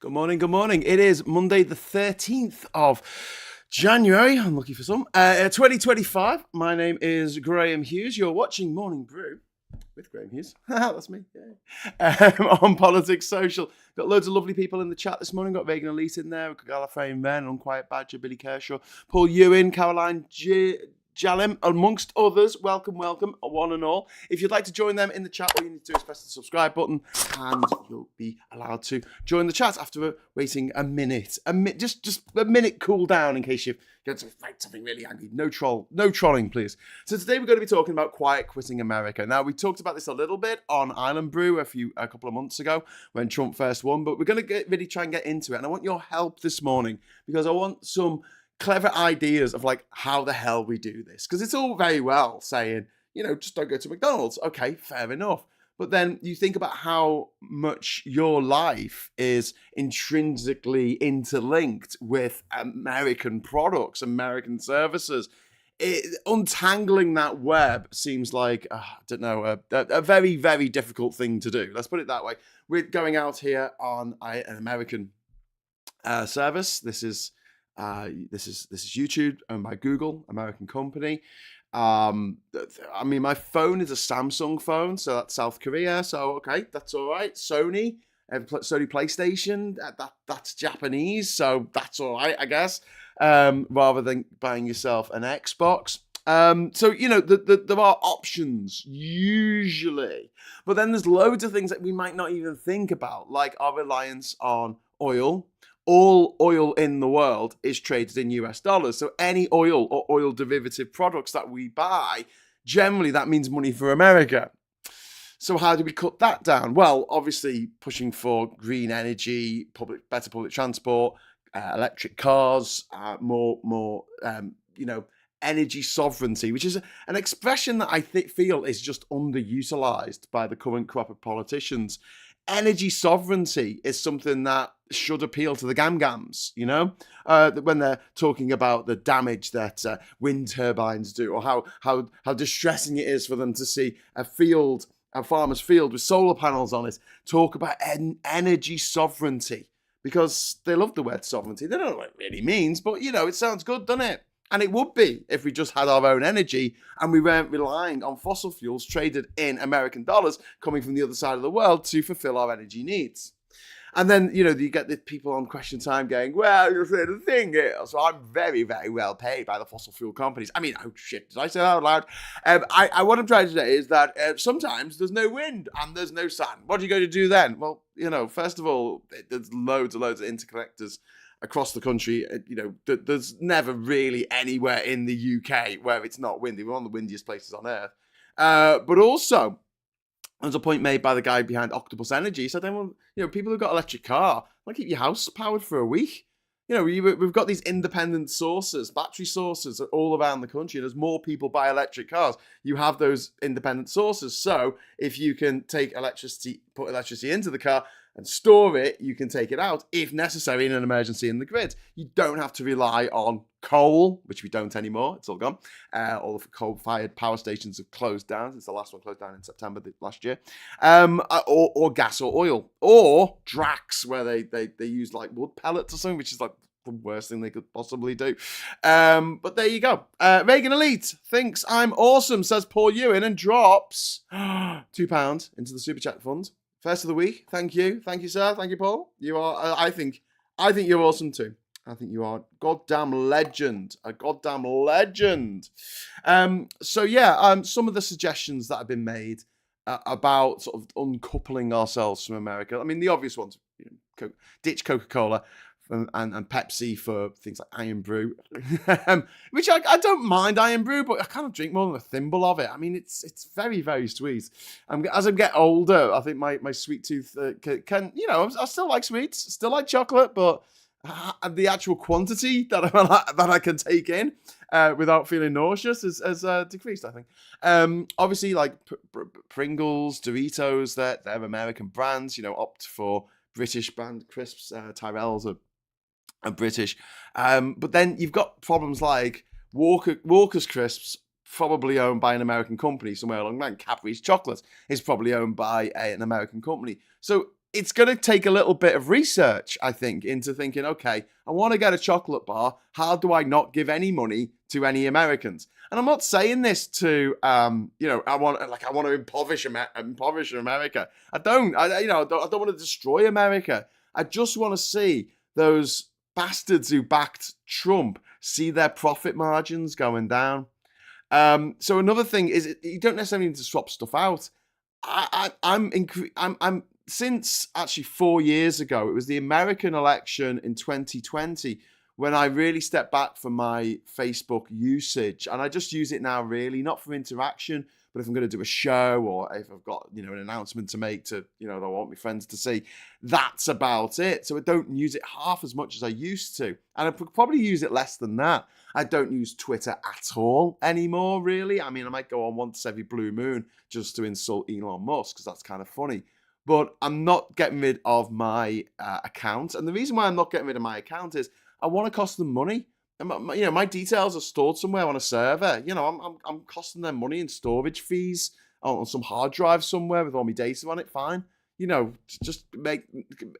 Good morning, good morning. It is Monday the 13th of January, unlucky for some, 2025. My name is Graham Hughes. You're watching Morning Brew with Graham Hughes. That's me. On Politics Social. Got loads of lovely people in the chat this morning. Got Reagan Elise in there, Gallifrey Ben, Unquiet Badger, Billy Kershaw, Paul Ewan, Caroline Jalim, amongst others. Welcome, one and all. If you'd like to join them in the chat, all you need to do is press the subscribe button and you'll be allowed to join the chat after waiting a minute. Just a minute cool down in case you're going to fight something really angry. No trolling, please. So today we're going to be talking about quiet quitting America. Now, we talked about this a little bit on Island Brew a couple of months ago when Trump first won, but we're going to really try and get into it. And I want your help this morning because I want some clever ideas of like how the hell we do this, because it's all very well saying, just don't go to McDonald's. Okay, fair enough. But then you think about how much your life is intrinsically interlinked with American products, American services. Untangling that web seems like, a very, very difficult thing to do. Let's put it that way. We're going out here on an American service. This is YouTube, owned by Google, American company. My phone is a Samsung phone, so that's South Korea. So okay, that's all right. Sony PlayStation, that's Japanese, so that's all right, I guess. Rather than buying yourself an Xbox. There are options usually, but then there's loads of things that we might not even think about, like our reliance on oil. All oil in the world is traded in US dollars. So any oil or oil derivative products that we buy, generally that means money for America. So how do we cut that down? Well, obviously pushing for green energy, better public transport, electric cars, more energy sovereignty, which is an expression that I feel is just underutilized by the current crop of politicians. Energy sovereignty is something that should appeal to the gam-gams, when they're talking about the damage that wind turbines do, or how distressing it is for them to see a farmer's field with solar panels on it. Talk about energy sovereignty, because they love the word sovereignty. They don't know what it really means, but, it sounds good, doesn't it? And it would be if we just had our own energy and we weren't relying on fossil fuels traded in American dollars coming from the other side of the world to fulfill our energy needs. And then, you get the people on Question Time going, well, you say the thing is, so I'm very, very well paid by the fossil fuel companies. I mean, oh shit, did I say that out loud? What I'm trying to say is that sometimes there's no wind and there's no sun. What are you going to do then? Well, first of all, there's loads of interconnectors across the country. There's never really anywhere in the UK where it's not windy. We're one of the windiest places on earth. But also, there's a point made by the guy behind Octopus Energy. He said, people who've got an electric car, keep your house powered for a week. We've got these independent sources, battery sources all around the country. And as more people buy electric cars, you have those independent sources. So if you can put electricity into the car and store it, you can take it out if necessary in an emergency in the grid. You don't have to rely on coal, which we don't anymore. It's all gone. All the coal-fired power stations have closed down since the last one closed down in September last year. Or gas or oil. Or Drax, where they use wood pellets or something, which is the worst thing they could possibly do. But there you go. Reagan Elite thinks I'm awesome, says Paul Ewan, and drops £2 into the Super Chat fund. First of the week. Thank you, sir. Thank you, Paul. You are. I think you're awesome too. I think you are a goddamn legend. Some of the suggestions that have been made about sort of uncoupling ourselves from America. I mean, the obvious ones: ditch Coca-Cola and Pepsi for things like Iron Brew, which I don't mind Iron Brew, but I kind of drink more than a thimble of it. I mean, it's very, very sweet. As I get older, I think my sweet tooth can I still like sweets, still like chocolate, but the actual quantity that I can take in without feeling nauseous has decreased, I think. Obviously, like Pringles, Doritos, they're American brands. Opt for British brand crisps. Tyrells are British. But then you've got problems like Walker's crisps, probably owned by an American company somewhere along the line. Cadbury's chocolate is probably owned by an American company. So it's going to take a little bit of research, I think, into thinking, okay, I want to get a chocolate bar. How do I not give any money to any Americans? And I'm not saying this to, I want to impoverish America. I don't want to destroy America. I just want to see those bastards who backed Trump see their profit margins going down. So another thing is you don't necessarily need to swap stuff out. I'm since actually 4 years ago, it was the American election in 2020 when I really stepped back from my Facebook usage, and I just use it now really not for interaction, but if I'm going to do a show or if I've got an announcement to make to that I want my friends to see, that's about it. So I don't use it half as much as I used to, and I probably use it less than that. I don't use Twitter at all anymore, really. I mean, I might go on once every blue moon just to insult Elon Musk because that's kind of funny. But I'm not getting rid of my account. And the reason why I'm not getting rid of my account is I want to cost them money. And my details are stored somewhere on a server. I'm costing them money in storage fees on some hard drive somewhere with all my data on it. Fine. Just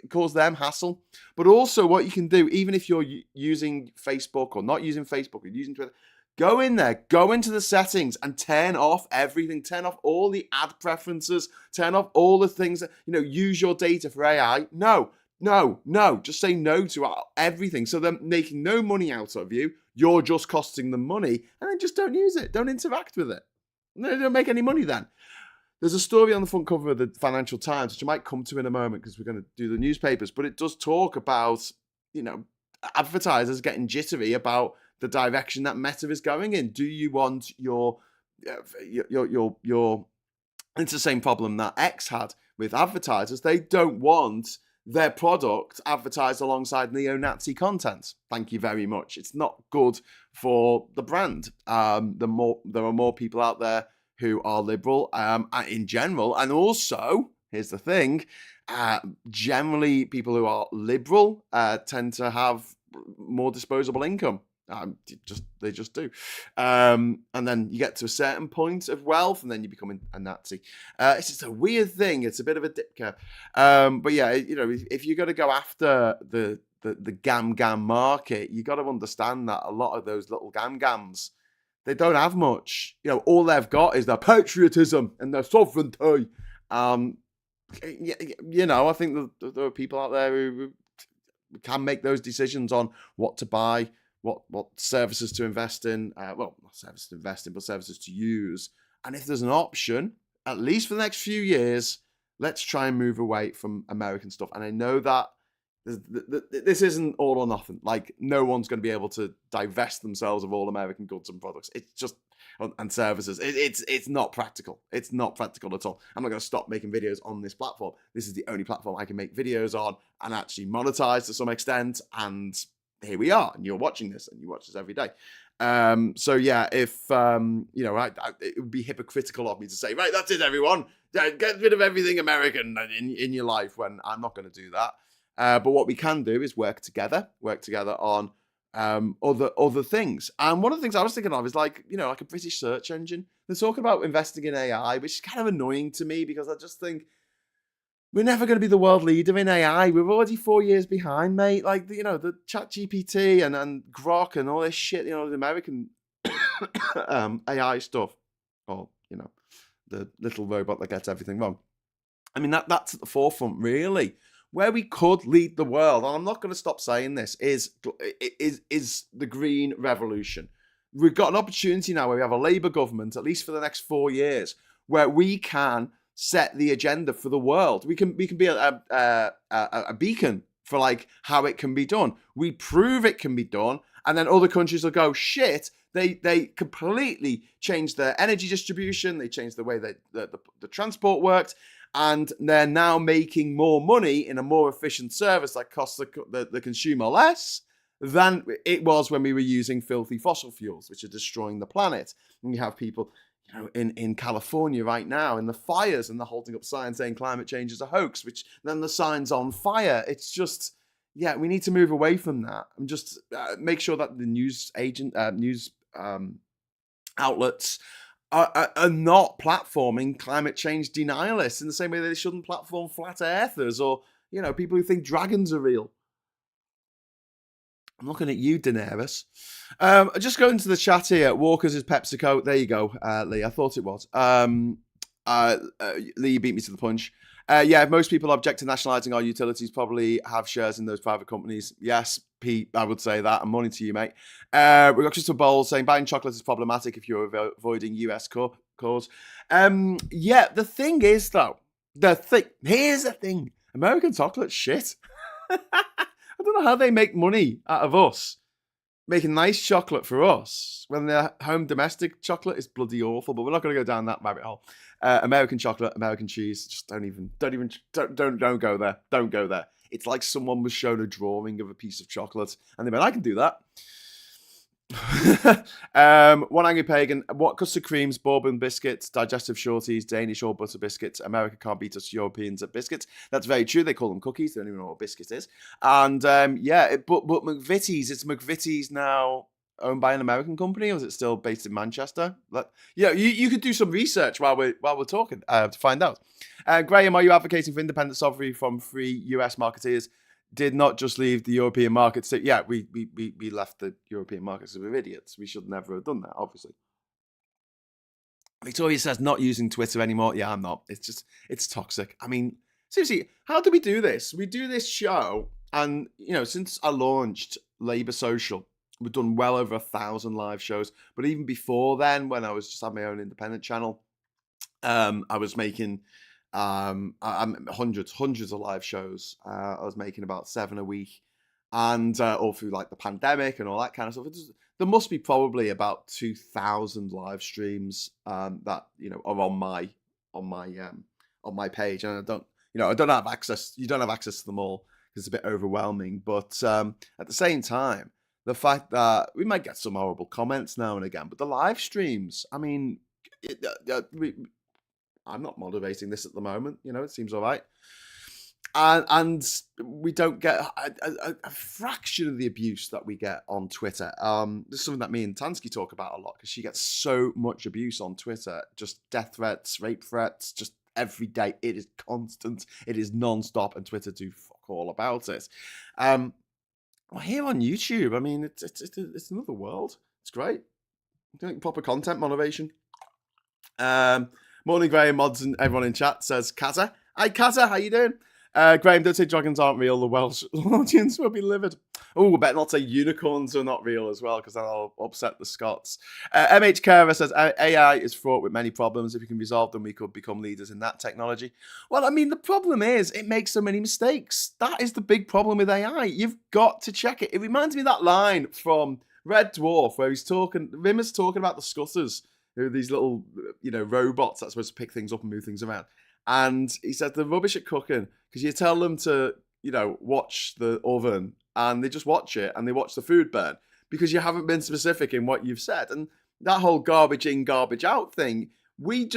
cause them hassle. But also what you can do, even if you're using Facebook or not using Facebook or using Twitter, go in there, go into the settings and turn off everything. Turn off all the ad preferences. Turn off all the things that, use your data for AI. No. Just say no to everything. So they're making no money out of you. You're just costing them money. And then just don't use it. Don't interact with it. They don't make any money then. There's a story on the front cover of the Financial Times, which I might come to in a moment because we're going to do the newspapers. But it does talk about, advertisers getting jittery about the direction that Meta is going in. Do you want your it's the same problem that X had with advertisers. They don't want their product advertised alongside neo-Nazi content. Thank you very much. It's not good for the brand. There are more people out there who are liberal in general, and also here's the thing: generally, people who are liberal tend to have more disposable income. They just do. And then you get to a certain point of wealth and then you become a Nazi. It's just a weird thing. It's a bit of a dip curve. But yeah, if you're going to go after the gam market, you got to understand that a lot of those little gams, they don't have much. All they've got is their patriotism and their sovereignty. I think there are people out there who can make those decisions on what to buy, what services to invest in, not services to invest in, but services to use. And if there's an option, at least for the next few years, let's try and move away from American stuff. And I know that this isn't all or nothing. Like, no one's going to be able to divest themselves of all American goods and products. It's just, and services. It's not practical. It's not practical at all. I'm not going to stop making videos on this platform. This is the only platform I can make videos on and actually monetize to some extent. And here we are, and you're watching this, and you watch this every day. So yeah, if it would be hypocritical of me to say, right, that's it, everyone, get rid of everything American in your life, when I'm not going to do that. But what we can do is work together on other things. And one of the things I was thinking of is like a British search engine. They're talking about investing in AI, which is kind of annoying to me because I just think we're never going to be the world leader in AI. We're already 4 years behind, mate. Like, the chat GPT and Grok and all this shit, the American AI stuff. Or, the little robot that gets everything wrong. I mean, that's at the forefront, really. Where we could lead the world, and I'm not going to stop saying this, is the green revolution. We've got an opportunity now where we have a Labour government, at least for the next 4 years, where we can set the agenda for the world. We can be a beacon for like how it can be done. We prove it can be done, and then other countries will go, shit. They completely changed their energy distribution. They changed the way that the transport worked, and they're now making more money in a more efficient service that costs the consumer less than it was when we were using filthy fossil fuels, which are destroying the planet. And you have people in California right now in the fires, and they're holding up signs saying climate change is a hoax, which then the sign's on fire. It's just, yeah, we need to move away from that and just make sure that the news outlets are not platforming climate change denialists in the same way they shouldn't platform flat earthers or people who think dragons are real. I'm looking at you, Daenerys. Just going to the chat here. Walker's is PepsiCo. There you go, Lee. I thought it was. Lee, you beat me to the punch. Yeah, most people object to nationalising our utilities probably have shares in those private companies. Yes, Pete, I would say that. And morning to you, mate. We've got Crystal Bowl saying buying chocolate is problematic if you're avoiding US cause. Yeah, the thing is, though, here's the thing. American chocolate's shit. I don't know how they make money out of us making nice chocolate for us when their home domestic chocolate is bloody awful. But we're not going to go down that rabbit hole. American chocolate, American cheese. Just don't go there. Don't go there. It's like someone was shown a drawing of a piece of chocolate and they went, I can do that. One angry pagan. What custard creams, bourbon biscuits, digestive shorties, Danish or butter biscuits? America can't beat us Europeans at biscuits. That's very true. They call them cookies. They don't even know what a biscuit is. And but McVitie's. It's McVitie's now owned by an American company, or is it still based in Manchester? You could do some research while we're talking to find out. Graham, are you advocating for independent sovereignty from free US marketeers? Did not just leave the European markets. Yeah, we left the European markets because we're idiots. We should never have done that, obviously. Victoria says not using Twitter anymore. Yeah, I'm not. It's toxic. I mean, seriously, how do we do this? We do this show, and since I launched Labour Social, we've done well over 1,000 live shows. But even before then, when I was just had my own independent channel, I was making hundreds of live shows. I was making about 7 a week, and all through like the pandemic and all that kind of stuff. There must be probably about 2,000 live streams that are on my page, and I don't have access. You don't have access to them all because it's a bit overwhelming. But at the same time, the fact that we might get some horrible comments now and again, but the live streams, I mean, I'm not moderating this at the moment. It seems all right. And we don't get a fraction of the abuse that we get on Twitter. This is something that me and Tansky talk about a lot because she gets so much abuse on Twitter. Just death threats, rape threats, just every day. It is constant. It is non-stop, and Twitter do fuck all about it. Well, here on YouTube, I mean, it's another world. It's great. Doing proper content moderation. Morning, Graham, mods, and everyone in chat says, Kazza. Hi, Kazza, how you doing? Graham, don't say dragons aren't real. The Welsh audience will be livid. Oh, better not say unicorns are not real as well, because that'll upset the Scots. MH Carer says, AI is fraught with many problems. If we can resolve them, we could become leaders in that technology. Well, I mean, the problem is it makes so many mistakes. That is the big problem with AI. You've got to check it. It reminds me of that line from Red Dwarf where Rimmer's talking about the Scutters, who are these little, robots that's supposed to pick things up and move things around. And he said they're rubbish at cooking because you tell them to, watch the oven and they just watch it and they watch the food burn because you haven't been specific in what you've said. And that whole garbage in, garbage out thing, there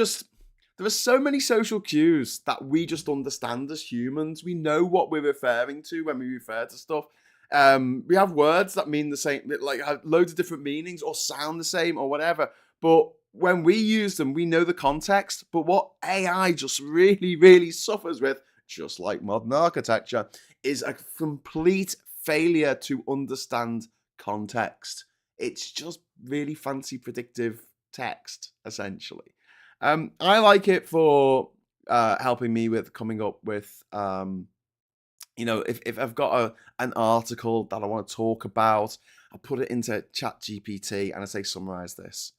are so many social cues that we just understand as humans. We know what we're referring to when we refer to stuff. We have words that mean the same, like have loads of different meanings or sound the same or whatever. But when we use them, we know the context. But what AI just really, really suffers with, just like modern architecture, is a complete failure to understand context. It's just really fancy predictive text, essentially. I like it for helping me with coming up with, if I've got an article that I want to talk about, I put it into ChatGPT and I say, summarize this.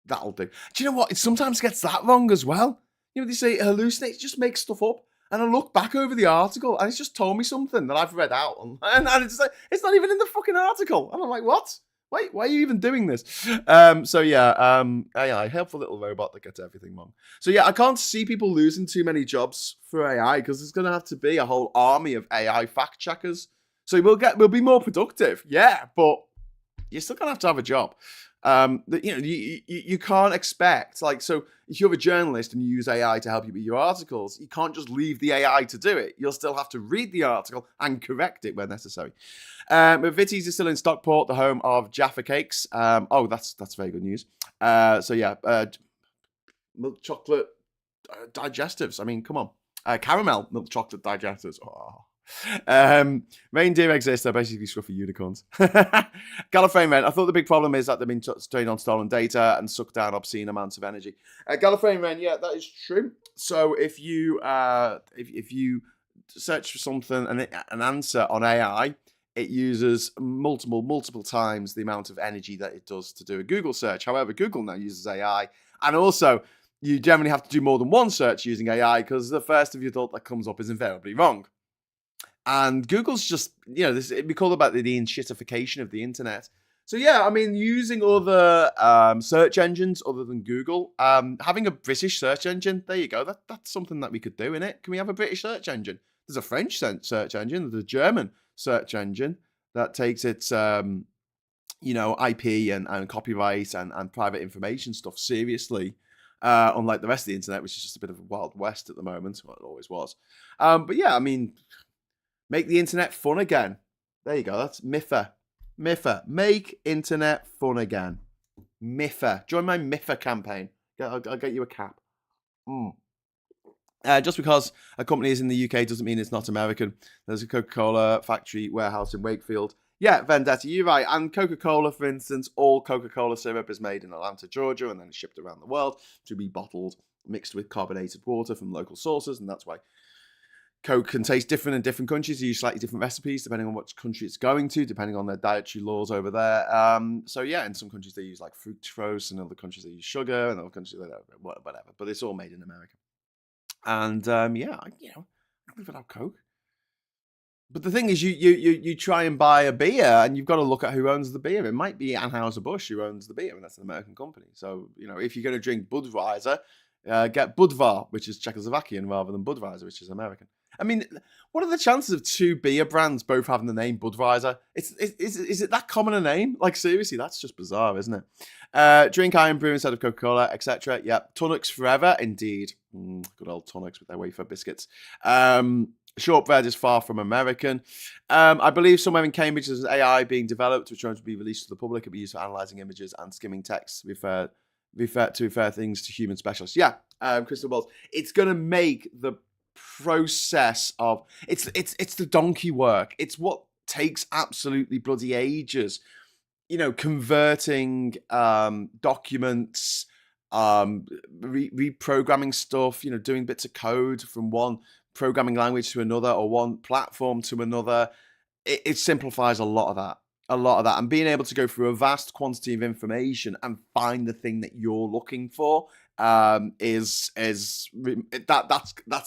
That'll do. Do you know what? It sometimes gets that wrong as well. They say it hallucinates, just makes stuff up. And I look back over the article and it's just told me something that I've read out. And it's like, it's not even in the fucking article. And I'm like, what? Wait, why are you even doing this? AI, helpful little robot that gets everything wrong. So yeah, I can't see people losing too many jobs for AI because there's going to have to be a whole army of AI fact checkers. So we'll be more productive. Yeah, but you're still going to have a job. You can't expect, so if you're a journalist and you use AI to help you with your articles, you can't just leave the AI to do it. You'll still have to read the article and correct it where necessary. McVitie's is still in Stockport, the home of Jaffa cakes. That's very good news. Milk chocolate digestives. I mean, come on. Caramel milk chocolate digestives. Oh, Reindeer exist. They're basically scruffy unicorns. Gallifreyan men. I thought the big problem is that they've been trained on stolen data and sucked down obscene amounts of energy. Gallifreyan men. Yeah, that is true. So if you if you search for something and an answer on AI, it uses multiple times the amount of energy that it does to do a Google search. However, Google now uses AI, and also you generally have to do more than one search using AI because the first of your thought that comes up is invariably wrong. And Google's just, this we call about the enshittification of the internet. So yeah, I mean, using other search engines other than Google, having a British search engine, there you go. That's something that we could do, innit? Can we have a British search engine? There's a French search engine. There's a German search engine that takes its, IP and copyright and private information stuff seriously. Unlike the rest of the internet, which is just a bit of a Wild West at the moment. Well, it always was. But yeah, I mean, make the internet fun again. There you go. That's MIFA. MIFA. Make internet fun again. MIFA. Join my MIFA campaign. I'll get you a cap. Just because a company is in the UK doesn't mean it's not American. There's a Coca-Cola factory warehouse in Wakefield. Yeah, Vendetta, you're right. And Coca-Cola, for instance, all Coca-Cola syrup is made in Atlanta, Georgia, and then it's shipped around the world to be bottled, mixed with carbonated water from local sources, and that's why Coke can taste different in different countries. They use slightly different recipes depending on which country it's going to, depending on their dietary laws over there. So yeah, in some countries they use like fructose, and other countries they use sugar, and other countries they don't, whatever. But it's all made in America. And I can't live without Coke. But the thing is, you try and buy a beer, and you've got to look at who owns the beer. It might be Anheuser-Busch who owns the beer, and that's an American company. So if you're going to drink Budweiser, get Budvar, which is Czechoslovakian, rather than Budweiser, which is American. I mean, what are the chances of two beer brands both having the name Budweiser? Is it that common a name? Like, seriously, that's just bizarre, isn't it? Drink Iron Brew instead of Coca-Cola, etc. Yeah, Tunnocks forever, indeed. Good old Tunnocks with their wafer biscuits. Shortbread is far from American. I believe somewhere in Cambridge there's an AI being developed which won't be released to the public. It'll be used for analysing images and skimming text, refer things to human specialists. Yeah, crystal balls. It's going to make the process of it's the donkey work. It's what takes absolutely bloody ages. Converting documents, reprogramming stuff. Doing bits of code from one programming language to another or one platform to another. It simplifies a lot of that. And being able to go through a vast quantity of information and find the thing that you're looking for that's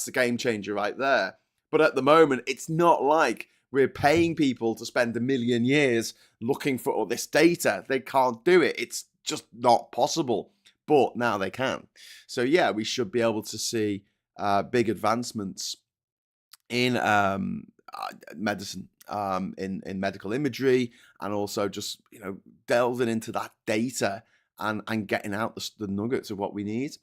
the game changer right there. But at the moment, it's not like we're paying people to spend 1 million years looking for all this data. They can't do it. It's just not possible. But now they can. So yeah, we should be able to see big advancements in medicine, in medical imagery, and also just delving into that data and getting out the nuggets of what we need.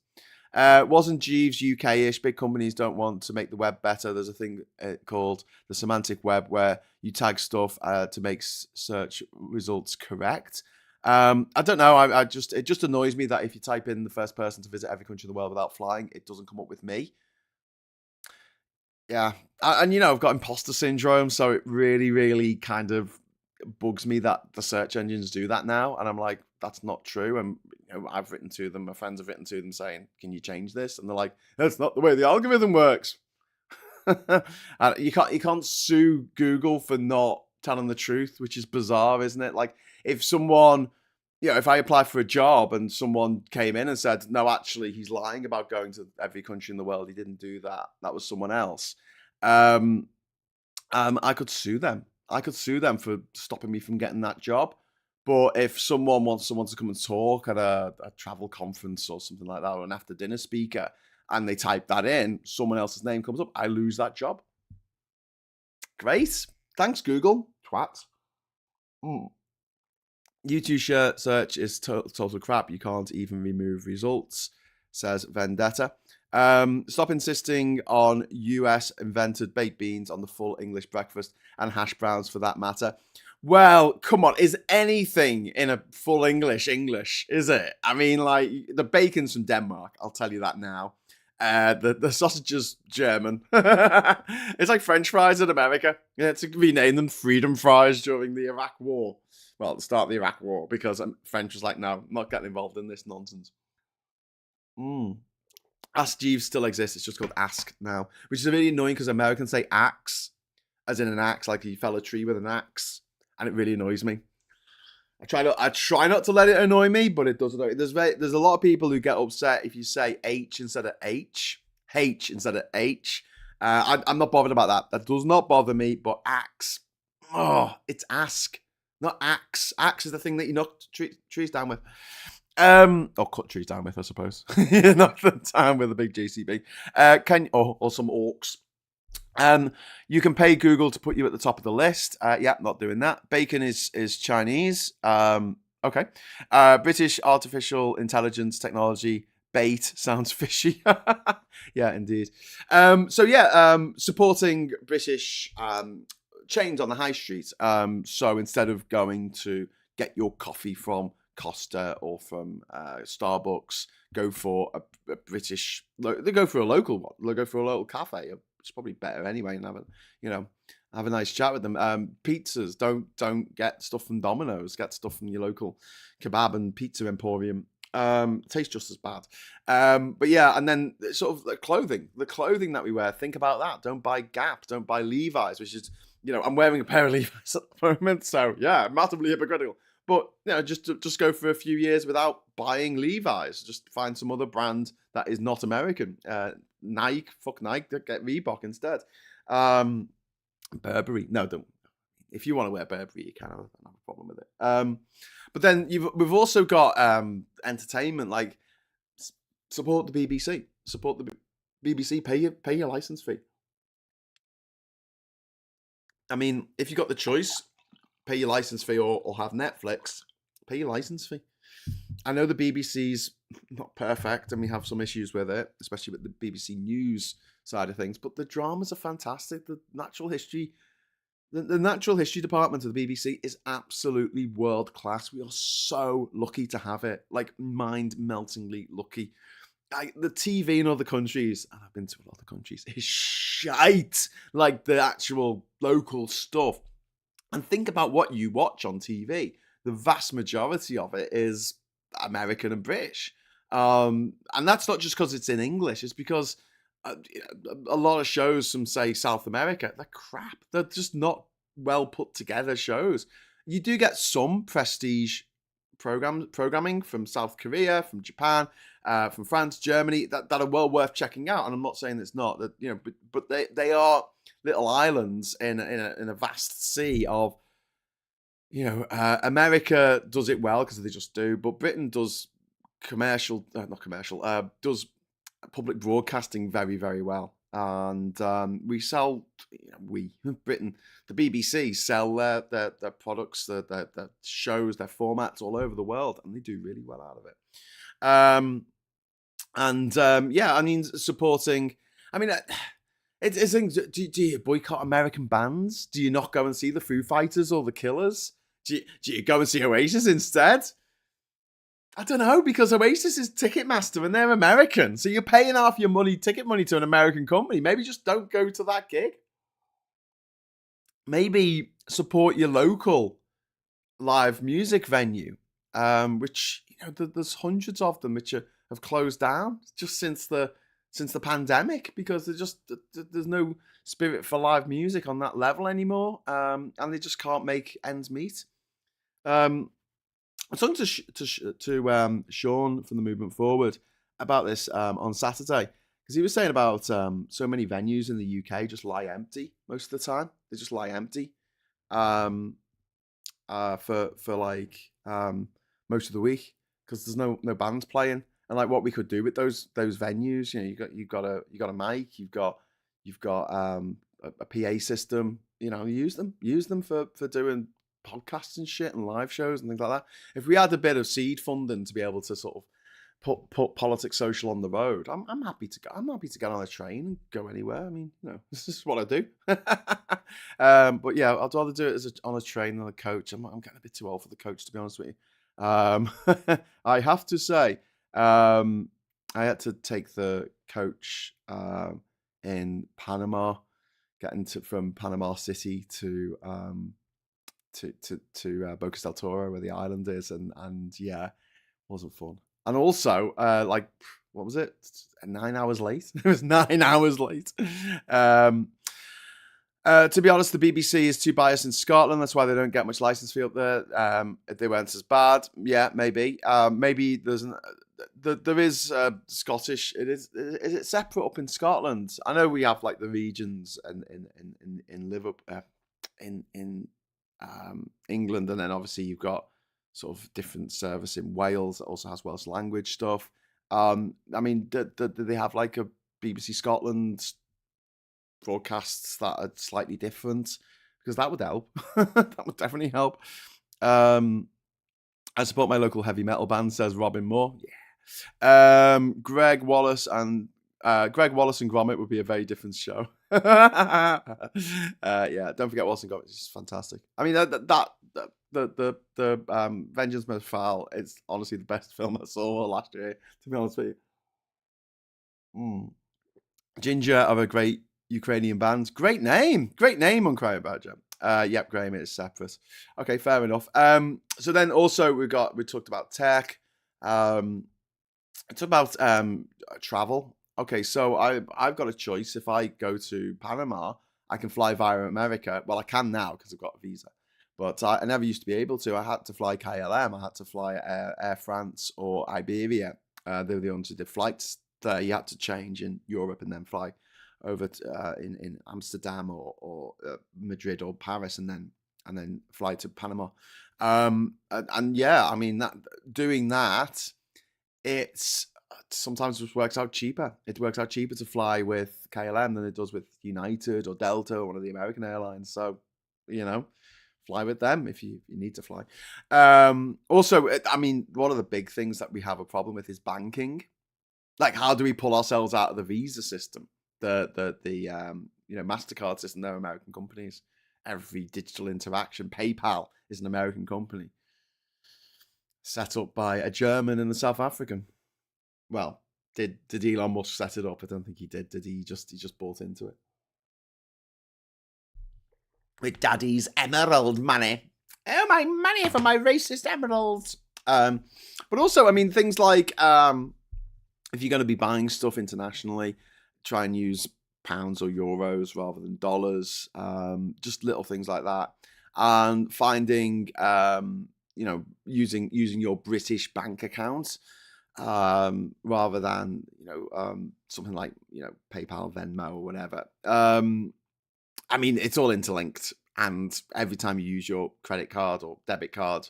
Wasn't Jeeves UK-ish? Big companies don't want to make the web better. There's a thing called the semantic web where you tag stuff to make search results correct. I don't know. It just annoys me that if you type in the first person to visit every country in the world without flying, it doesn't come up with me. Yeah, and I've got imposter syndrome, so it really, really kind of bugs me that the search engines do that now, and I'm like, that's not true. And I've written to them, my friends have written to them saying, can you change this? And they're like, that's not the way the algorithm works. And you can't sue Google for not telling the truth, which is bizarre, isn't it? Like, if someone, if I applied for a job and someone came in and said, no, actually, he's lying about going to every country in the world, he didn't do that, that was someone else, I could sue them. I could sue them for stopping me from getting that job. But if someone wants someone to come and talk at a travel conference or something like that, or an after dinner speaker, and they type that in, someone else's name comes up, I lose that job. Great. Thanks, Google. Twat. YouTube search is total crap. You can't even remove results, says Vendetta. Stop insisting on US invented baked beans on the full English breakfast and hash browns for that matter. Well, come on. Is anything in a full English, is it? I mean, like, the bacon's from Denmark. I'll tell you that now. The sausage is German. It's like French fries in America. Yeah, it's renamed them freedom fries during the Iraq War. Well, at the start of the Iraq War, because French was like, no, I'm not getting involved in this nonsense. Mm. Ask Jeeves still exists. It's just called Ask now, which is really annoying because Americans say axe, as in an axe, like you fell a tree with an axe, and it really annoys me. I try not to let it annoy me, but it does annoy. There's a lot of people who get upset if you say H instead of H instead of H. I'm not bothered about that. That does not bother me. But axe, oh, it's ask, not axe. Axe is the thing that you knock trees down with. Or cut trees down with, I suppose. Knock them down with a big JCB. Or some orcs. You can pay Google to put you at the top of the list. Yeah, not doing that. Bacon is Chinese. Okay. British artificial intelligence technology. Bait sounds fishy. Yeah, indeed. Supporting British chains on the high street. So instead of going to get your coffee from Costa or from Starbucks, go for a British. They go for a local one. They go for a local cafe. It's probably better anyway, and have a nice chat with them. Pizzas, don't get stuff from Domino's. Get stuff from your local kebab and pizza emporium. Tastes just as bad. But yeah, and then sort of the clothing that we wear. Think about that. Don't buy Gap. Don't buy Levi's, which is, I'm wearing a pair of Levi's at the moment, so yeah, massively hypocritical. But just go for a few years without buying Levi's. Just find some other brand that is not American. Nike, fuck Nike. Get Reebok instead. Burberry. No, don't. If you want to wear Burberry, you can. I don't have a problem with it. But then we've also got entertainment, like support the BBC. Support the BBC. Pay your license fee. I mean, if you got the choice, pay your license fee or have Netflix, pay your license fee. I know the BBC's not perfect and we have some issues with it, especially with the BBC News side of things, but the dramas are fantastic. The natural history department of the BBC is absolutely world class. We are so lucky to have it, like mind-meltingly lucky. The TV in other countries, and I've been to a lot of countries, is shite. Like the actual local stuff. And think about what you watch on TV. The vast majority of it is American and British. And that's not just because it's in English. It's because a lot of shows from, say, South America, they're crap. They're just not well put together shows. You do get some prestige programming from South Korea, from Japan, from France, Germany, that are well worth checking out. And I'm not saying it's not, that but they are little islands in a vast sea of, America does it well because they just do, but Britain does does public broadcasting very, very well. And we sell, Britain, the BBC sell their products, their shows, their formats all over the world, and they do really well out of it. I mean, supporting, I mean, it's things. Do you boycott American bands? Do you not go and see the Foo Fighters or the Killers? Do you go and see Oasis instead? I don't know, because Oasis is Ticketmaster and they're American. So you're paying half your ticket money to an American company. Maybe just don't go to that gig. Maybe support your local live music venue, which, there's hundreds of them which have closed down just since the pandemic, because there's no spirit for live music on that level anymore, and they just can't make ends meet. I was talking to Sean from the Movement Forward about this on Saturday, because he was saying about so many venues in the UK just lie empty most of the time. They just lie empty for most of the week, because there's no bands playing. And like what we could do with those venues, you've got a mic, you've got a PA system, use them for doing podcasts and shit and live shows and things like that. If we had a bit of seed funding to be able to sort of put Politics Social on the road, I'm happy to go. I'm happy to get on a train and go anywhere. I mean, this is what I do. But yeah, I'd rather do it on a train than a coach. I'm getting a bit too old for the coach, to be honest with you. I have to say, I had to take the coach in Panama, getting from Panama City to Bocas del Toro, where the island is, and yeah, wasn't fun. And also, like, what was it? 9 hours late. It was 9 hours late. To be honest, the BBC is too biased in Scotland. That's why they don't get much license fee up there. If they weren't as bad, yeah, maybe. Maybe there is Scottish. Is it separate up in Scotland? I know we have like the regions in Liverpool, in England, and then obviously you've got sort of different service in Wales that also has Welsh language stuff. I mean, do they have like a BBC Scotland broadcasts that are slightly different? Because that would help. That would definitely help. I support my local heavy metal band, says Robin Moore. Yeah. Greg Wallace and Gromit would be a very different show. Yeah, don't forget Wallace and Gromit. It's fantastic. I mean, the Vengeance Most Foul is honestly the best film I saw last year, to be honest with you. Ginger of a great Ukrainian band. Great name on Crying Badger. Yep, Graham, it is separate. Okay, fair enough. So then also we talked about tech. It's about travel. Okay, so I've got a choice. If I go to Panama, I can fly via America. Well, I can now because I've got a visa. But I never used to be able to. I had to fly KLM. I had to fly Air France or Iberia. They were the only two flights that you had to change in Europe and then fly over to, in Amsterdam or Madrid or Paris and then fly to Panama. And yeah, I mean doing that, it's sometimes just works out cheaper. It works out cheaper to fly with KLM than it does with United or Delta or one of the American airlines. So, fly with them if you need to fly. Also, I mean, one of the big things that we have a problem with is banking. Like, how do we pull ourselves out of the visa system? The MasterCard system, they're American companies. Every digital interaction, PayPal is an American company set up by a German and a South African. Well, did Elon Musk set it up? I don't think he did. Did he? He just bought into it with Daddy's emerald money. Oh, my money for my racist emeralds. But also, I mean, things like if you're going to be buying stuff internationally, try and use pounds or euros rather than dollars. Just little things like that, and finding using your British bank account rather than something like PayPal, Venmo, or whatever. I mean, it's all interlinked, and every time you use your credit card or debit card,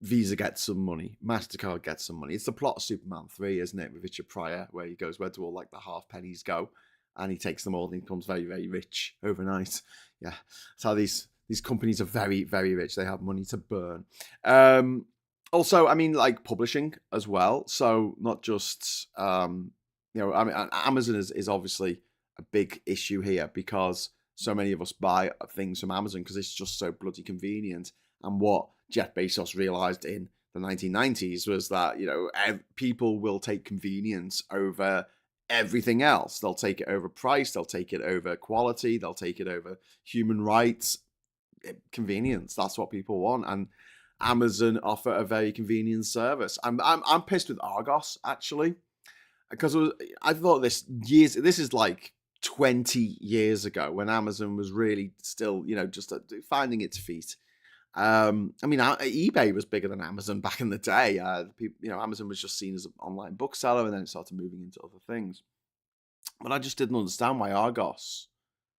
Visa gets some money, MasterCard gets some money. It's the plot of Superman 3, isn't it, with Richard Pryor, where he goes, where do all like the half pennies go? And he takes them all and he becomes very, very rich overnight. Yeah, that's how these companies are very, very rich. They have money to burn. Also, I mean, like publishing as well. So not just, I mean, Amazon is obviously a big issue here because so many of us buy things from Amazon because it's just so bloody convenient. And what Jeff Bezos realized in the 1990s was that, people will take convenience over everything else. They'll take it over price. They'll take it over quality. They'll take it over human rights. Convenience. That's what people want. And Amazon offer a very convenient service. I'm pissed with Argos, actually, because I thought this is like 20 years ago when Amazon was really still, just finding its feet. I mean, eBay was bigger than Amazon back in the day. Amazon was just seen as an online bookseller, and then it started moving into other things. But I just didn't understand why Argos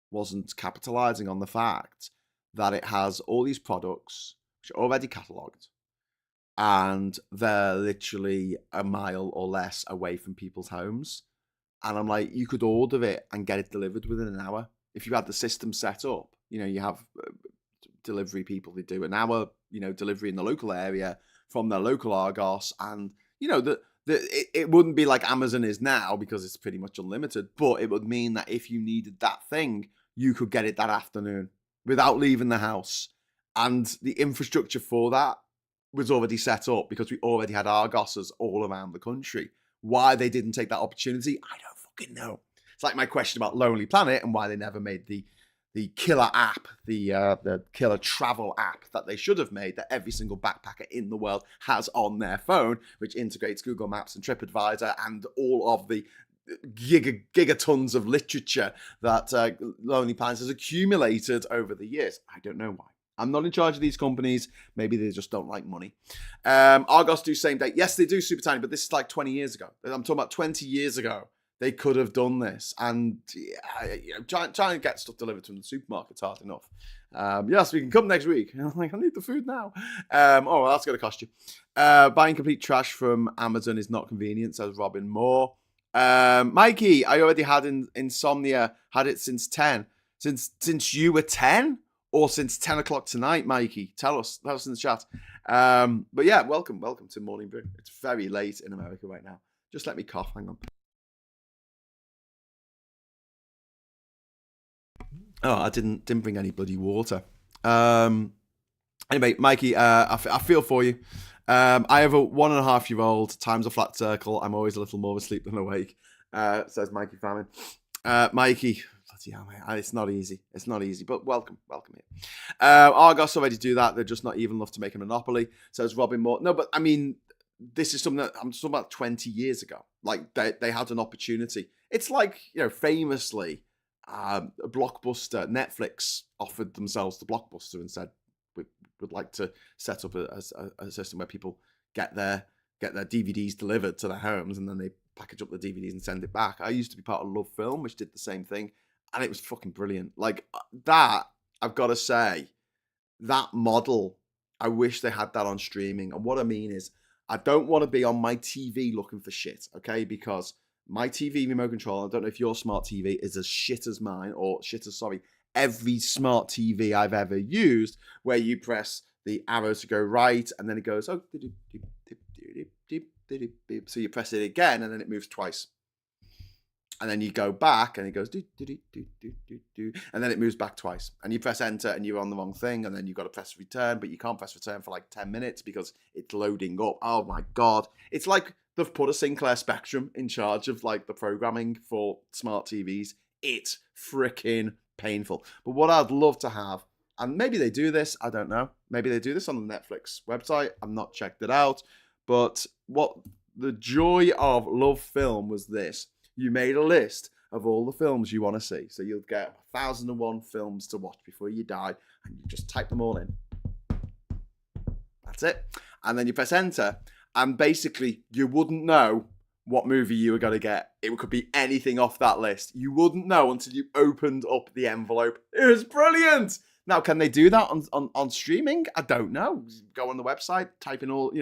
wasn't capitalizing on the fact that it has all these products which are already catalogued, and they're literally a mile or less away from people's homes. And I'm like, you could order it and get it delivered within an hour. If you had the system set up, you have delivery people who do an hour, delivery in the local area from their local Argos. And, it wouldn't be like Amazon is now because it's pretty much unlimited, but it would mean that if you needed that thing, you could get it that afternoon without leaving the house. And the infrastructure for that was already set up because we already had Argoses all around the country. Why they didn't take that opportunity, I don't fucking know. It's like my question about Lonely Planet and why they never made the killer app, the killer travel app that they should have made, that every single backpacker in the world has on their phone, which integrates Google Maps and TripAdvisor and all of the gigatons of literature that Lonely Planet has accumulated over the years. I don't know why. I'm not in charge of these companies. Maybe they just don't like money. Argos do same day. Yes, they do super tiny, but this is like 20 years ago. I'm talking about 20 years ago. They could have done this. And trying to get stuff delivered from the supermarket's hard enough. Yes, we can come next week. And I'm like, I need the food now. Oh, well, that's going to cost you. Buying complete trash from Amazon is not convenient, says Robin Moore. Mikey, I already had insomnia. Had it since 10. Since you were 10? Or since 10 o'clock tonight, Mikey? Tell us in the chat. But yeah, welcome to Morning Brew. It's very late in America right now. Just let me cough, hang on. Oh, I didn't bring any bloody water. Anyway, Mikey, I feel for you. I have a 1.5-year-old, time's a flat circle. I'm always a little more asleep than awake, says Mikey Famine. Mikey, bloody hell, mate. It's not easy. It's not easy, but welcome here. Argos already do that. They're just not even enough to make a monopoly, says Robin Moore. No, but I mean, this is something that I'm talking about 20 years ago. Like, they had an opportunity. It's like, famously, Blockbuster, Netflix offered themselves to Blockbuster and said, we would like to set up a system where people get their DVDs delivered to their homes, and then they package up the DVDs and send it back. I used to be part of Love Film, which did the same thing, and it was fucking brilliant. Like, that, I've got to say, that model, I wish they had that on streaming. And what I mean is, I don't want to be on my TV looking for shit, okay? Because my TV remote control, I don't know if your smart TV is as shit as mine, or every smart TV I've ever used, where you press the arrow to go right, and then it goes, oh, so you press it again, and then it moves twice. And then you go back, and it goes, and then it moves back twice. And you press enter, and you're on the wrong thing, and then you've got to press return, but you can't press return for like 10 minutes because it's loading up. Oh my God. It's like they've put a Sinclair Spectrum in charge of like the programming for smart TVs. It's freaking painful. But what I'd love to have, and maybe they do this, I don't know. Maybe they do this on the Netflix website. I've not checked it out. But what the joy of Love Film was this. You made a list of all the films you want to see. So you'll get 1,001 films to watch before you die, and you just type them all in. That's it. And then you press enter, and basically you wouldn't know what movie you were going to get. It could be anything off that list. You wouldn't know until you opened up the envelope. It was brilliant. Now, can they do that on streaming? I don't know. Go on the website, type in all,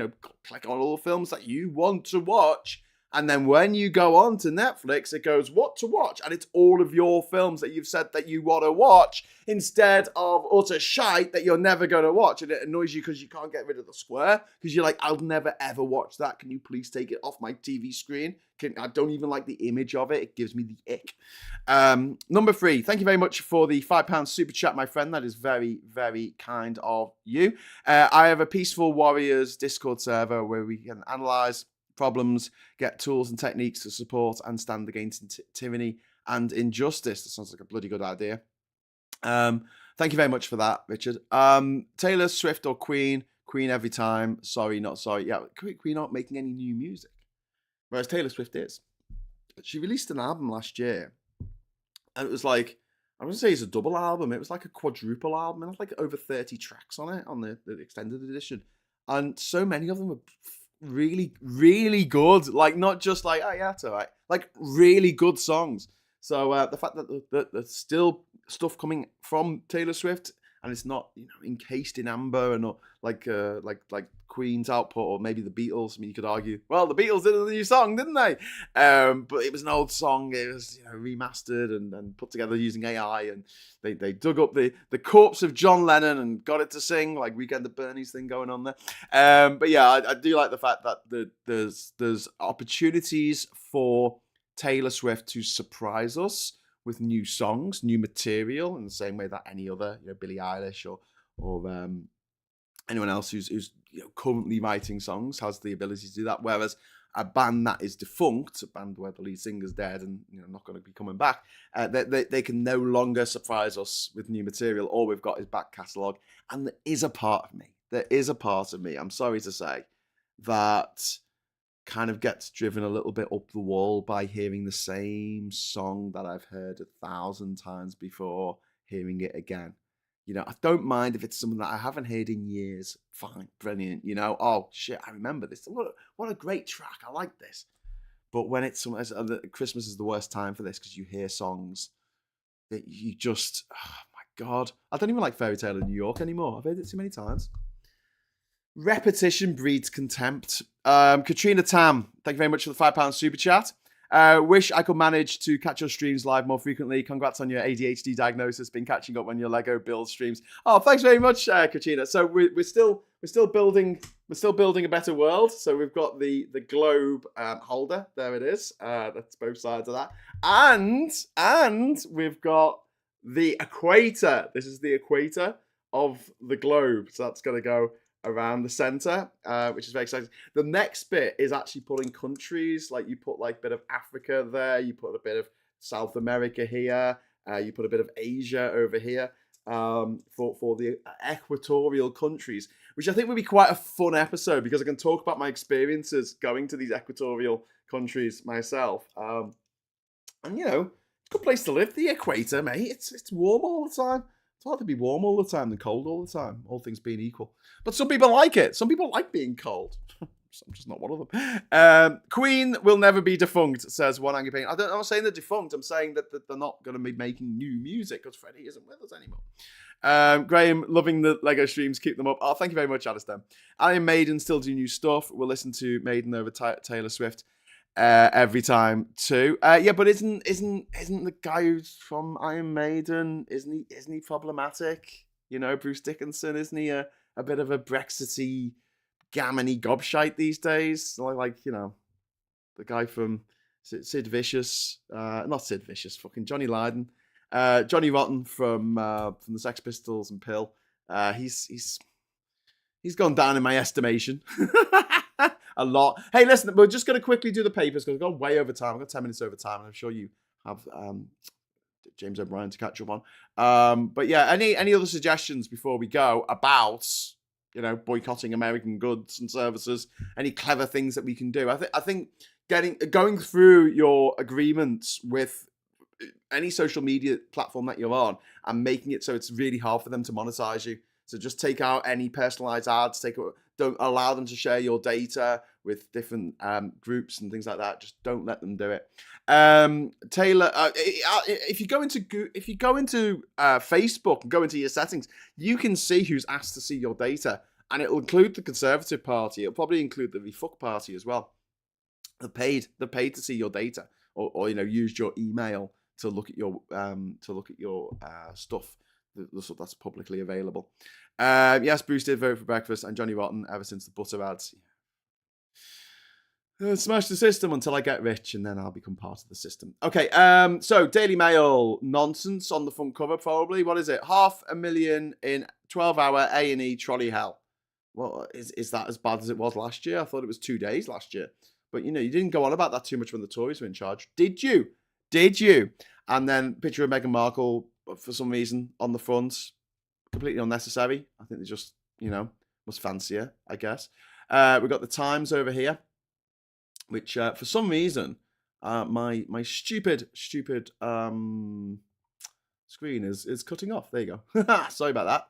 click on all the films that you want to watch. And then when you go on to Netflix, it goes, what to watch? And it's all of your films that you've said that you want to watch instead of utter shite that you're never going to watch. And it annoys you because you can't get rid of the square because you're like, I'll never, ever watch that. Can you please take it off my TV screen? I don't even like the image of it. It gives me the ick. Number 3, thank you very much for the £5 super chat, my friend. That is very, very kind of you. I have a Peaceful Warriors Discord server where we can analyze problems, get tools and techniques to support and stand against tyranny and injustice. That sounds like a bloody good idea. Thank you very much for that, Richard. Taylor Swift or Queen? Queen every time. Sorry, not sorry. Yeah, Queen aren't making any new music, whereas Taylor Swift is. She released an album last year, and it was like, I wouldn't say it's a double album. It was like a quadruple album. It had like over 30 tracks on it on the extended edition, and so many of them were really, really good. Like, not just like, oh yeah, it's all right. Like, really good songs. So the fact that there's still stuff coming from Taylor Swift, and it's not, encased in amber and not like Queen's output, or maybe the Beatles. I mean, you could argue, well, the Beatles did a new song, didn't they? But it was an old song. It was remastered and put together using AI, and they dug up the corpse of John Lennon and got it to sing, like Weekend at Bernie's thing going on there. But yeah, I do like the fact that there's opportunities for Taylor Swift to surprise us with new songs, new material, in the same way that any other, Billie Eilish or anyone else who's currently writing songs has the ability to do that. Whereas a band that is defunct, a band where the lead singer's dead and not going to be coming back, they can no longer surprise us with new material. All we've got is back catalogue. And there is a part of me, I'm sorry to say, that kind of gets driven a little bit up the wall by hearing the same song that I've heard 1,000 times before, hearing it again. I don't mind if it's something that I haven't heard in years. Fine, brilliant. Oh shit, I remember this. What a great track. I like this. But when it's Christmas is the worst time for this, because you hear songs that you just, oh my God. I don't even like Fairy Tale in New York anymore. I've heard it too many times. Repetition breeds contempt. Katrina Tam, thank you very much for the £5 super chat. Wish I could manage to catch your streams live more frequently. Congrats on your ADHD diagnosis. Been catching up on your Lego build streams. Oh, thanks very much, Katrina. So we're still building a better world. So we've got the globe holder. There it is. That's both sides of that. And we've got the equator. This is the equator of the globe. So that's going to go around the center, which is very exciting. The next bit is actually putting countries, like you put like a bit of Africa there, you put a bit of South America here, you put a bit of Asia over here, for the equatorial countries, which I think would be quite a fun episode, because I can talk about my experiences going to these equatorial countries myself. And it's a good place to live, the equator, mate. It's warm all the time. It's hard to be warm all the time than cold all the time, all things being equal. But some people like it. Some people like being cold. I'm just not one of them. Queen will never be defunct, says One Angry Pain. I'm not saying they're defunct. I'm saying that they're not going to be making new music, because Freddie isn't with us anymore. Graham, loving the Lego streams. Keep them up. Oh, thank you very much, Alistair. Iron Maiden still do new stuff. We'll listen to Maiden over Taylor Swift every time too. Yeah, but isn't the guy who's from Iron Maiden, isn't he problematic? Bruce Dickinson, isn't he a bit of a Brexity gammony gobshite these days? Like the guy from Sid Vicious, not Sid Vicious, fucking Johnny Lydon, Johnny Rotten from the Sex Pistols and Pill. He's gone down in my estimation. A lot. Hey, listen, we're just going to quickly do the papers, because we've gone way over time. I've got 10 minutes over time, and I'm sure you have James O'Brien to catch up on. But yeah, any other suggestions before we go about boycotting American goods and services? Any clever things that we can do? I think going through your agreements with any social media platform that you're on and making it so it's really hard for them to monetize you. So just take out any personalized ads. Don't allow them to share your data with different groups and things like that. Just don't let them do it. Taylor, if you go into Facebook and go into your settings, you can see who's asked to see your data, and it'll include the Conservative Party. It'll probably include the Refuck Party as well. They're paid to see your data, or used your email to look at your stuff that's publicly available. Yes, Bruce did vote for breakfast, and Johnny Rotten ever since the butter ads. Smash the system until I get rich, and then I'll become part of the system. Okay, so Daily Mail nonsense on the front cover, probably. What is it? 500,000 in 12-hour A&E trolley hell. Well, is that as bad as it was last year? I thought it was 2 days last year. But, you didn't go on about that too much when the Tories were in charge. Did you? And then picture of Meghan Markle, for some reason, on the front. Completely unnecessary. I think they just, must fancy her, I guess. We've got the Times over here, which for some reason, my stupid screen is cutting off. There you go. Sorry about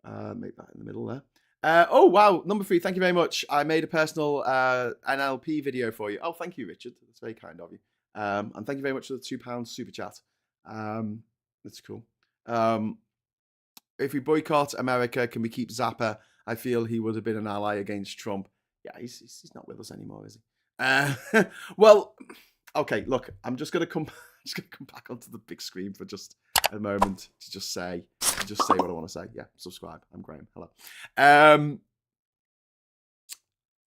that. Make that in the middle there. Oh, wow. Number 3. Thank you very much. I made a personal NLP video for you. Oh, thank you, Richard. That's very kind of you. And thank you very much for the £2 super chat. That's cool. If we boycott America, can we keep Zappa? I feel he would have been an ally against Trump. Yeah, he's not with us anymore, is he? Well, okay. Look, I'm just gonna come back onto the big screen for just a moment to just say what I want to say. Yeah, subscribe. I'm Graham. Hello.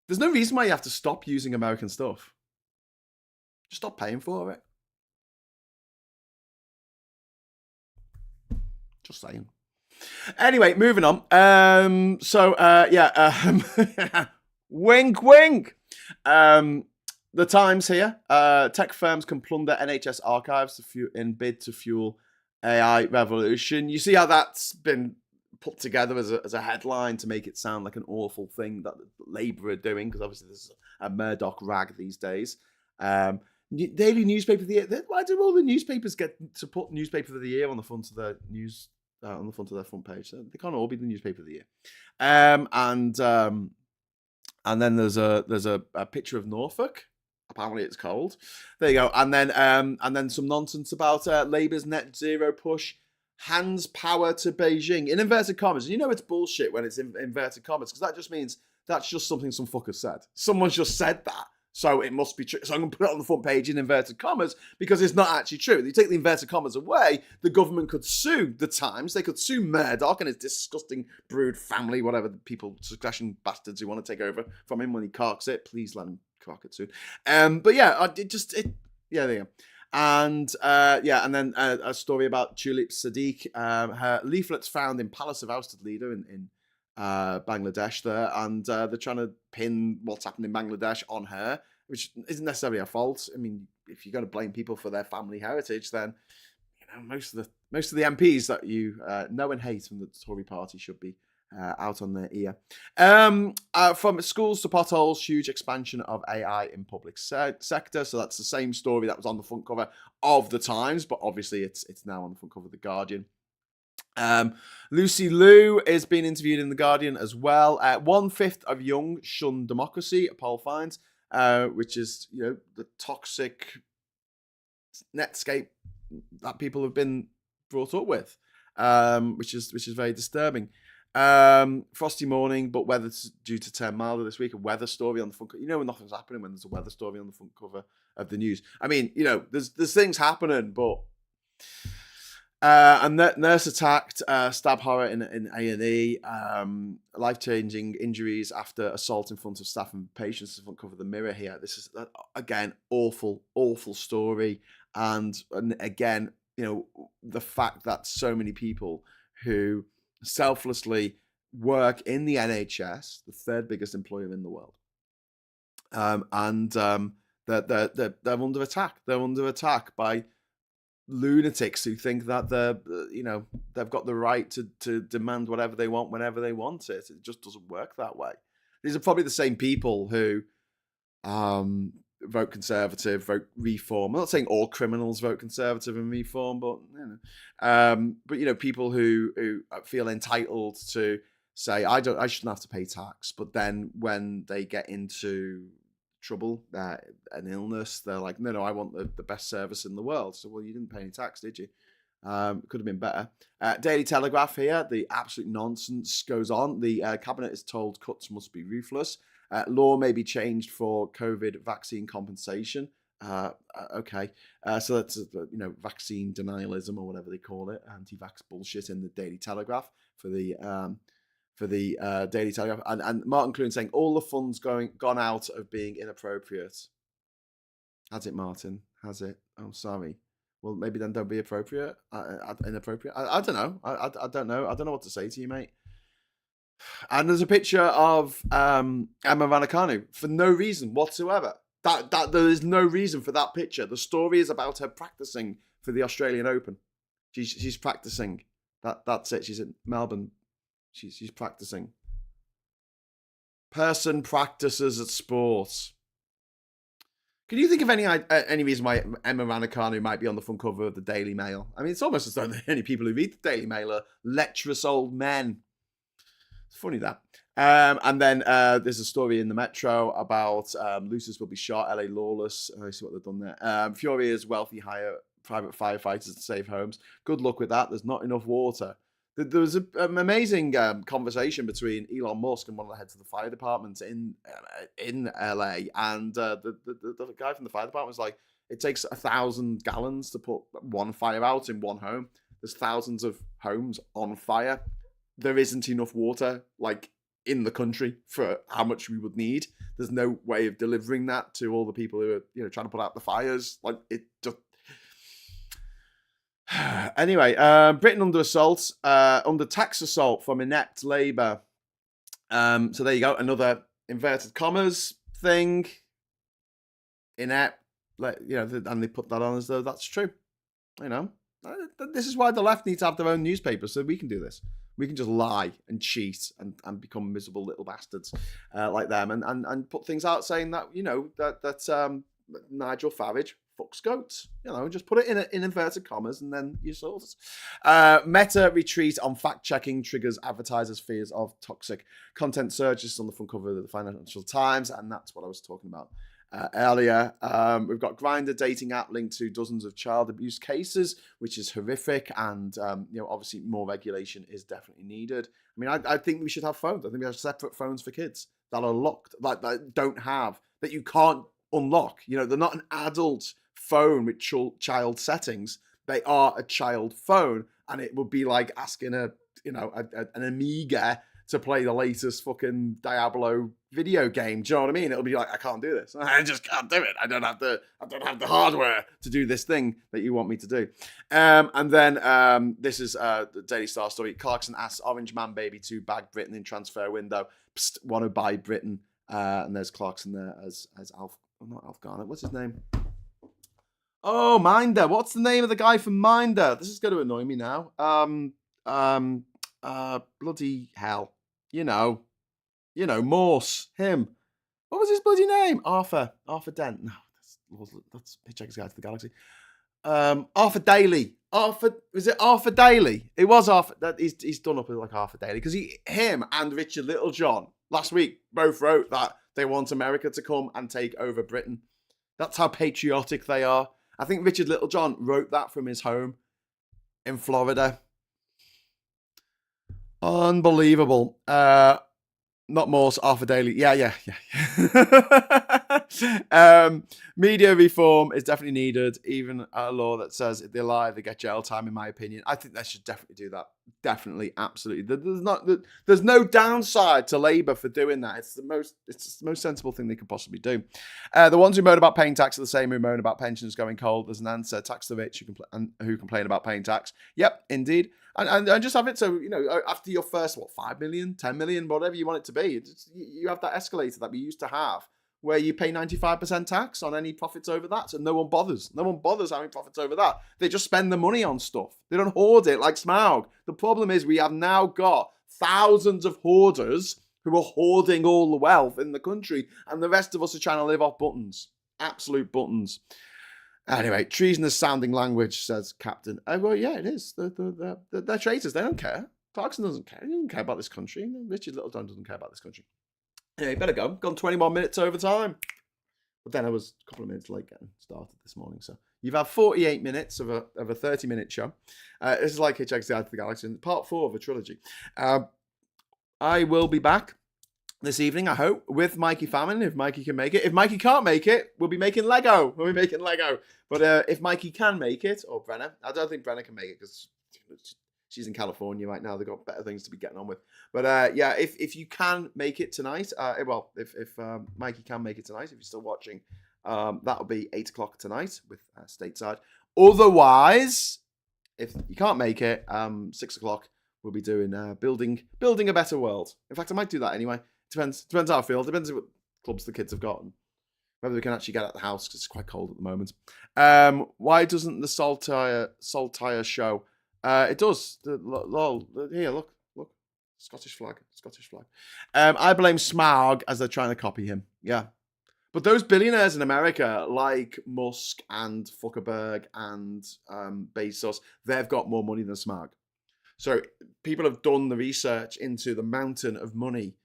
There's no reason why you have to stop using American stuff. Just stop paying for it. Just saying. Anyway, moving on. Wink, wink. The Times here. Tech firms can plunder NHS archives in bid to fuel AI revolution. You see how that's been put together as a headline to make it sound like an awful thing that Labour are doing, because obviously there's a Murdoch rag these days. Daily newspaper of the year. Why do all the newspapers get to put newspaper of the year on the front of their news on the front of their front page? They can't all be the newspaper of the year. And then there's a picture of Norfolk. Apparently it's cold. There you go. And then some nonsense about Labour's net zero push hands power to Beijing in inverted commas. And you know it's bullshit when it's in inverted commas, because that just means that's just something some fucker said. Someone's just said that, so it must be true. So I'm going to put it on the front page in inverted commas because it's not actually true. If you take the inverted commas away, the government could sue the Times. They could sue Murdoch and his disgusting brood family, whatever the people, succession bastards who want to take over from him when he carks it. Please let him cark it soon. But yeah, there you go. And and then a story about Tulip Sadiq. Her leaflets found in Palace of Ousted Leader in Bangladesh there, and they're trying to pin what's happened in Bangladesh on her, which isn't necessarily her fault. I mean, if you're going to blame people for their family heritage, then most of the MPs that you know and hate from the Tory party should be out on their ear. From schools to potholes, huge expansion of AI in public sector. So that's the same story that was on the front cover of the Times, but obviously it's now on the front cover of the Guardian. Lucy Liu is being interviewed in the Guardian as well. 1/5 of young shun democracy, a poll finds, which is the toxic netscape that people have been brought up with, which is very disturbing. Frosty morning, but weather's due to turn milder this week. A weather story on the front. When nothing's happening when there's a weather story on the front cover of the news. I mean, there's things happening, but and nurse attacked, stab horror in A&E, life-changing injuries after assault in front of staff and patients. The front cover of the Mirror here. This is again awful story, and again, the fact that so many people who selflessly work in the NHS, the third biggest employer in the world, and they're under attack. They're under attack by lunatics who think that they've got the right to demand whatever they want whenever they want it. It just doesn't work that way. These are probably the same people who vote Conservative, vote Reform. I'm not saying all criminals vote Conservative and Reform, but people who feel entitled to say I shouldn't have to pay tax, but then when they get into trouble, an illness, they're like, no, I want the best service in the world. So, well, you didn't pay any tax, did you? Could have been better. Daily Telegraph here, the absolute nonsense goes on. The cabinet is told cuts must be ruthless. Law may be changed for COVID vaccine compensation. Okay, so that's vaccine denialism or whatever they call it, anti-vax bullshit in the Daily Telegraph for the Daily Telegraph, and Martin Clune saying all the funds gone out of being inappropriate. Has it, Martin? Has it? Oh, sorry. Well, maybe then don't be inappropriate. I don't know. I don't know. I don't know what to say to you, mate. And there's a picture of Emma Raducanu for no reason whatsoever. That there is no reason for that picture. The story is about her practicing for the Australian Open. She's practicing. That's it. She's in Melbourne. She's practicing. Person practices at sports. Can you think of any reason why Emma Raducanu might be on the front cover of the Daily Mail? I mean, it's almost as though the only people who read the Daily Mail are lecherous old men. It's funny that. And then there's a story in the Metro about looters will be shot, LA lawless. I see what they've done there. Furious wealthy hire private firefighters to save homes. Good luck with that. There's not enough water. There was an amazing conversation between Elon Musk and one of the heads of the fire department in LA, and the guy from the fire department was like, it takes 1,000 gallons to put one fire out in one home. There's thousands of homes on fire. There isn't enough water, like, in the country for how much we would need. There's no way of delivering that to all the people who are, trying to put out the fires. Like, it just... Anyway, Britain under assault, under tax assault from inept Labour. So there you go, another inverted commas thing. inept, and they put that on as though that's true. This is why the left needs to have their own newspaper, so we can do this. We can just lie and cheat and become miserable little bastards like them, and put things out saying that that Nigel Farage fucks goats. Just put it in inverted commas, and then you sort it. Meta retreat on fact checking triggers advertisers' fears of toxic content surges on the front cover of the Financial Times, and that's what I was talking about earlier. We've got Grindr dating app linked to dozens of child abuse cases, which is horrific, and obviously more regulation is definitely needed. I mean, I think we should have phones. I think we have separate phones for kids that are locked, that you can't unlock. They're not an adult phone with child settings. They are a child phone, and it would be like asking an Amiga to play the latest fucking Diablo video game. Do you know what I mean? It'll be like, I can't do this. I just can't do it. I don't have the hardware to do this thing that you want me to do. And then this is the Daily Star story. Clarkson asks Orange Man Baby to bag Britain in transfer window. Psst, want to buy Britain. And there's Clarkson there as not Alf Garnett. What's his name? Oh, Minder. What's the name of the guy from Minder? This is going to annoy me now. Bloody hell. Morse, him. What was his bloody name? Arthur Dent. No, that's Hitchhiker's Guide to the Galaxy. Arthur Daly. Was it Arthur Daly? It was Arthur. He's done up with like Arthur Daly because him and Richard Littlejohn last week both wrote that they want America to come and take over Britain. That's how patriotic they are. I think Richard Littlejohn wrote that from his home in Florida. Unbelievable. Not Morse, Arthur Daly. Yeah. Media reform is definitely needed. Even a law that says if they lie, they get jail time, in my opinion. I think they should definitely do that. Definitely, absolutely. There's no downside to Labour for doing that. It's the most sensible thing they could possibly do. The ones who moan about paying tax are the same who moan about pensions going cold. There's an answer. Tax the rich who complain about paying tax. Yep, indeed. And just have it so, after your first, 5 million, 10 million, whatever you want it to be, you have that escalator that we used to have where you pay 95% tax on any profits over that. So no one bothers. No one bothers having profits over that. They just spend the money on stuff. They don't hoard it like Smaug. The problem is we have now got thousands of hoarders who are hoarding all the wealth in the country, and the rest of us are trying to live off buttons. Absolute buttons. Anyway, treasonous sounding language, says Captain. Well, yeah, it is. They're traitors. They don't care. Clarkson doesn't care. He doesn't care about this country. Richard Littlejohn doesn't care about this country. Anyway, better go. Gone 21 minutes over time. But then I was a couple of minutes late getting started this morning. So you've had 48 minutes of a 30-minute show. This is like Hitchhiker's Guide to the Galaxy, part 4 of a trilogy. I will be back this evening, I hope, with Mikey Famine, if Mikey can make it. If Mikey can't make it, we'll be making Lego. But if Mikey can make it, or Brenna, I don't think Brenna can make it because she's in California right now. They've got better things to be getting on with. But yeah, if you can make it tonight, if Mikey can make it tonight, if you're still watching, that'll be 8 o'clock tonight with Stateside. Otherwise, if you can't make it, 6 o'clock, we'll be doing building a better world. In fact, I might do that anyway. Depends how I feel. Depends what clubs the kids have got and whether we can actually get out of the house because it's quite cold at the moment. Why doesn't the Saltire show? It does. Here, look. Scottish flag. I blame Smaug as they're trying to copy him. Yeah. But those billionaires in America, like Musk and Zuckerberg and Bezos, they've got more money than Smaug. So people have done the research into the mountain of money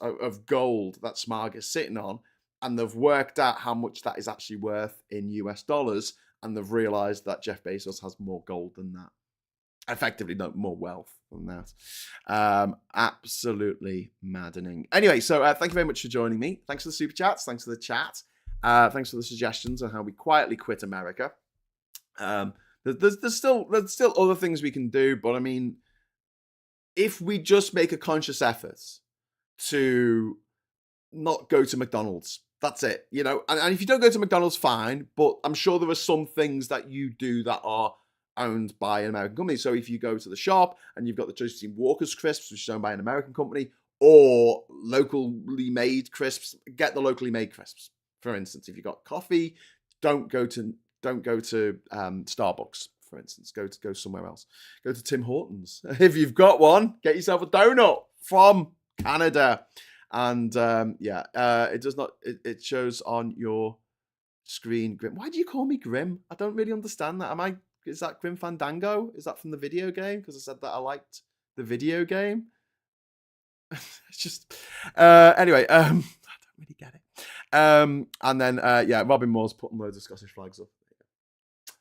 of gold that Smaug is sitting on, and they've worked out how much that is actually worth in US dollars, and they've realized that Jeff Bezos has more gold than that. Effectively, no, more wealth than that. Absolutely maddening. Anyway, so thank you very much for joining me. Thanks for the super chats. Thanks for the chat. Thanks for the suggestions on how we quietly quit America. There's still other things we can do, but I mean, if we just make a conscious effort to not go to McDonald's, that's it, And if you don't go to McDonald's, fine, but I'm sure there are some things that you do that are owned by an American company. So if you go to the shop and you've got the choice between Walker's crisps, which is owned by an American company, or locally made crisps, get the locally made crisps For instance, if you've got coffee, don't go to Starbucks. For instance, go somewhere else. Go to Tim Hortons. If you've got one, get yourself a donut from Canada. And it does not. It shows on your screen. Grim. Why do you call me Grim? I don't really understand that. Is that Grim Fandango? Is that from the video game? Because I said that I liked the video game. It's just anyway. I don't really get it. And then Robin Moore's putting loads of Scottish flags up.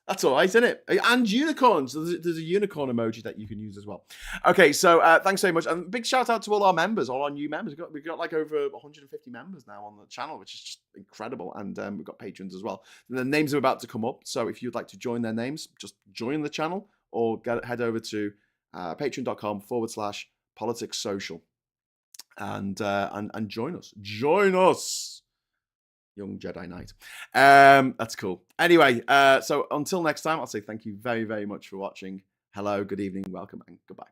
That's all right, isn't it? And unicorns. There's a unicorn emoji that you can use as well. Okay, so thanks so much. And big shout out to all our members, all our new members. We've got like over 150 members now on the channel, which is just incredible. And we've got patrons as well. And the names are about to come up. So if you'd like to join their names, just join the channel or head over to patreon.com/politics social and join us. Join us. Young Jedi Knight. That's cool. Anyway, so until next time, I'll say thank you very, very much for watching. Hello, good evening, welcome, and goodbye.